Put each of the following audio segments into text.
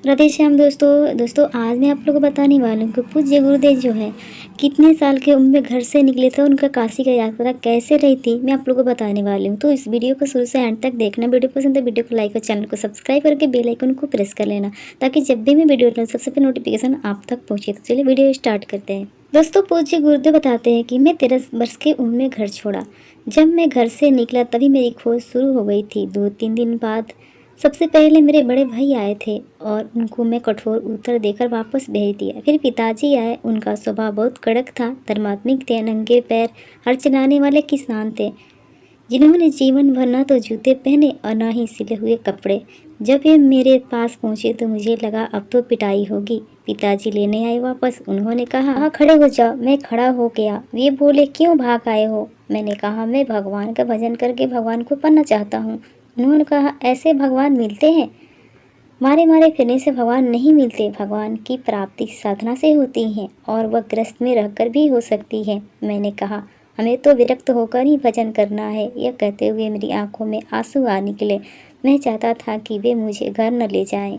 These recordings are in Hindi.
राधे श्याम दोस्तों आज मैं आप लोगों को बताने वाली हूँ कि पूज्य गुरुदेव जो है कितने साल की उम्र में घर से निकले थे, उनका काशी का यात्रा कैसे रही थी मैं आप लोगों को बताने वाली हूँ। तो इस वीडियो को शुरू से एंड तक देखना। वीडियो पसंद है वीडियो को लाइक और चैनल को सब्सक्राइब करके बेल आइकन को प्रेस कर लेना, ताकि जब भी मैं वीडियो डालूँ सबसे पहले नोटिफिकेशन आप तक पहुँचे। तो चलिए वीडियो स्टार्ट करते हैं। दोस्तों पूज्य गुरुदेव बताते हैं कि मैं 13 वर्ष की उम्र में घर छोड़ा। जब मैं घर से निकला तभी मेरी खोज शुरू हो गई थी। 2-3 दिन बाद सबसे पहले मेरे बड़े भाई आए थे और उनको मैं कठोर उत्तर देकर वापस भेज दिया। फिर पिताजी आए। उनका स्वभाव बहुत कड़क था, धर्मात्मिक थे, नंगे पैर हर चलाने वाले किसान थे, जिन्होंने जीवन भर न तो जूते पहने और न ही सिले हुए कपड़े। जब ये मेरे पास पहुंचे तो मुझे लगा अब तो पिटाई होगी। पिताजी लेने आए वापस। उन्होंने कहा, हाँ खड़े हो जाओ। मैं खड़ा हो गया। वे बोले, क्यों भाग आए हो? मैंने कहा, मैं भगवान का भजन करके भगवान को पाना चाहता हूँ। उन्होंने कहा, ऐसे भगवान मिलते हैं? मारे मारे फिरने से भगवान नहीं मिलते। भगवान की प्राप्ति साधना से होती है और वह ग्रस्त में रहकर भी हो सकती है। मैंने कहा, हमें तो विरक्त होकर ही भजन करना है। यह कहते हुए मेरी आंखों में आंसू आ निकले। मैं चाहता था कि वे मुझे घर न ले जाएं।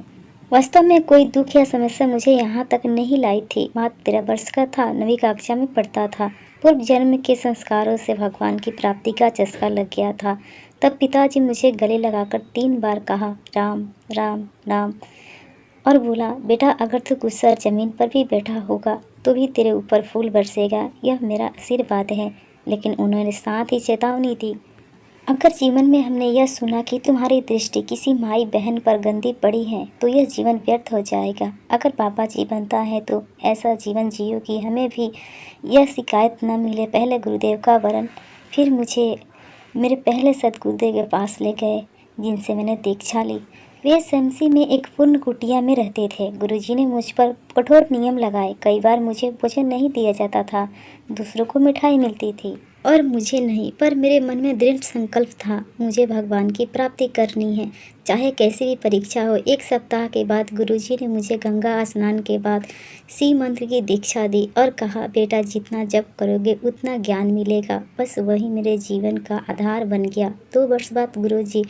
वास्तव में कोई दुख या समस्या मुझे यहाँ तक नहीं लाई थी। मात्र 13 वर्ष का था, 9वीं कक्षा में पढ़ता था। पूर्व जन्म के संस्कारों से भगवान की प्राप्ति का चस्का लग गया था। तब पिताजी मुझे गले लगाकर 3 बार कहा, राम राम राम, और बोला, बेटा अगर तू गुस्सा ज़मीन पर भी बैठा होगा तो भी तेरे ऊपर फूल बरसेगा। यह मेरा आशीर्वाद है। लेकिन उन्होंने साथ ही चेतावनी दी, अगर जीवन में हमने यह सुना कि तुम्हारी दृष्टि किसी माई बहन पर गंदी पड़ी है तो यह जीवन व्यर्थ हो जाएगा। अगर पापा जी बनता है तो ऐसा जीवन जियो कि हमें भी यह शिकायत न मिले। पहले गुरुदेव का वरण। फिर मुझे मेरे पहले सदगुरुदेव के पास ले गए, जिनसे मैंने दीक्षा ली। वे शमसी में एक पूर्ण कुटिया में रहते थे। गुरुजी ने मुझ पर कठोर नियम लगाए। कई बार मुझे भोजन नहीं दिया जाता था। दूसरों को मिठाई मिलती थी और मुझे नहीं। पर मेरे मन में दृढ़ संकल्प था, मुझे भगवान की प्राप्ति करनी है, चाहे कैसी भी परीक्षा हो। 1 सप्ताह के बाद गुरुजी ने मुझे गंगा स्नान के बाद शिव मंत्र की दीक्षा दी और कहा, बेटा जितना जप करोगे उतना ज्ञान मिलेगा। बस वही मेरे जीवन का आधार बन गया। 2 वर्ष बाद गुरुजी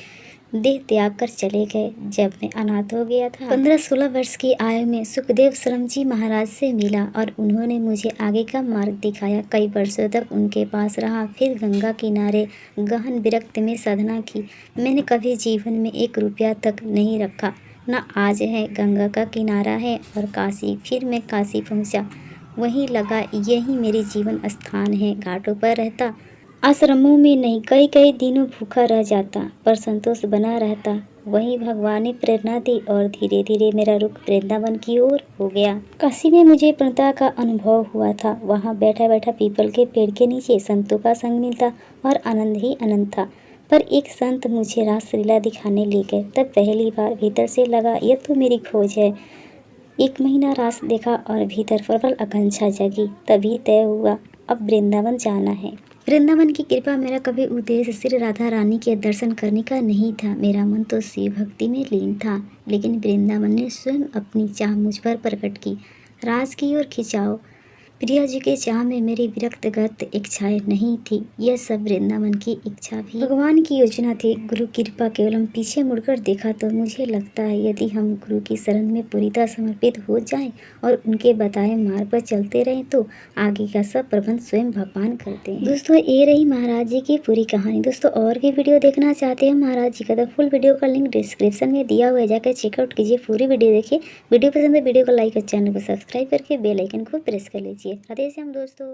देह त्याग कर चले गए। जब मैं अनाथ हो गया था, 15-16 वर्ष की आयु में सुखदेव शर्मा जी महाराज से मिला और उन्होंने मुझे आगे का मार्ग दिखाया। कई वर्षों तक उनके पास रहा। फिर गंगा किनारे गहन विरक्त में साधना की। मैंने कभी जीवन में 1 रुपया तक नहीं रखा, न आज है। गंगा का किनारा है और काशी। फिर मैं काशी पहुंचा। वहीं लगा, यही मेरी जीवन स्थान है। घाटों पर रहता, आश्रमों में नहीं। कई कई दिनों भूखा रह जाता, पर संतोष बना रहता। वही भगवान ने प्रेरणा दी और धीरे धीरे मेरा रुख वृंदावन की ओर हो गया। काशी में मुझे पूर्णता का अनुभव हुआ था। वहाँ बैठा बैठा पीपल के पेड़ के नीचे संतों का संग मिलता और आनंद ही आनंद था। पर एक संत मुझे रासलीला दिखाने ले गए। तब पहली बार भीतर से लगा, यह तो मेरी खोज है। 1 महीना रास देखा और भीतर प्रबल आकांक्षा जगी। तभी तय हुआ, अब वृंदावन जाना है। वृंदावन की कृपा। मेरा कभी उद्देश्य श्री राधा रानी के दर्शन करने का नहीं था। मेरा मन तो शिव भक्ति में लीन था। लेकिन वृंदावन ने स्वयं अपनी चाह मुझ पर प्रकट की। राज की ओर खिंचाव। प्रिया जी के चाह में मेरी विरक्तगत इच्छाएं नहीं थी। यह सब वृंदावन की इच्छा भी भगवान की योजना थी। गुरु कृपा। केवल हम पीछे मुड़कर देखा तो मुझे लगता है, यदि हम गुरु की शरण में पूरी तरह समर्पित हो जाएं और उनके बताए मार्ग पर चलते रहें तो आगे का सब प्रबंध स्वयं भगवान करते हैं। दोस्तों ये रही महाराज जी की पूरी कहानी। दोस्तों और भी वीडियो देखना चाहते हैं महाराज जी का तो फुल वीडियो का लिंक डिस्क्रिप्शन में दिया हुआ है, जाकर चेकआउट कीजिए। पूरी वीडियो देखिए। वीडियो पसंद है वीडियो को लाइक और चैनल को सब्सक्राइब करके बेल आइकन को प्रेस कर लीजिए। राधे श्याम दोस्तों।